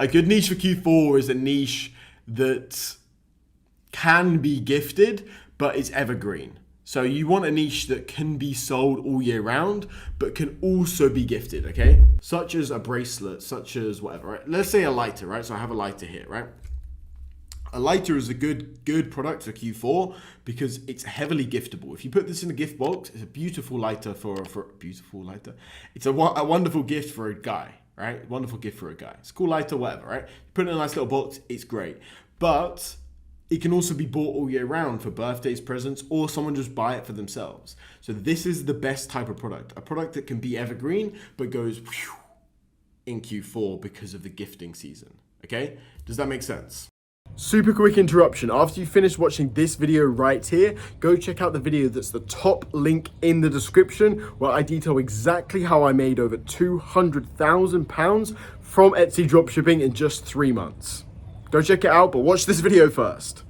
A good niche for Q4 is a niche that can be gifted, but it's evergreen. So you want a niche that can be sold all year round, but can also be gifted, okay? Such as a bracelet, such as whatever, right? Let's say a lighter, right? So I have a lighter here, right? A lighter is a good product for Q4 because it's heavily giftable. If you put this in a gift box, it's a beautiful lighter for a beautiful lighter. It's a wonderful gift for a guy, right? Wonderful gift for a guy. It's a cool lighter, whatever, right? You put it in a nice little box, it's great. But it can also be bought all year round for birthdays, presents, or someone just buy it for themselves. So this is the best type of product. A product that can be evergreen, but goes in Q4 because of the gifting season, okay? Does that make sense? Super quick interruption. After you finish watching this video right here, go check out the video that's the top link in the description where I detail exactly how I made over £200,000 from Etsy dropshipping in just 3 months. Go check it out, but watch this video first.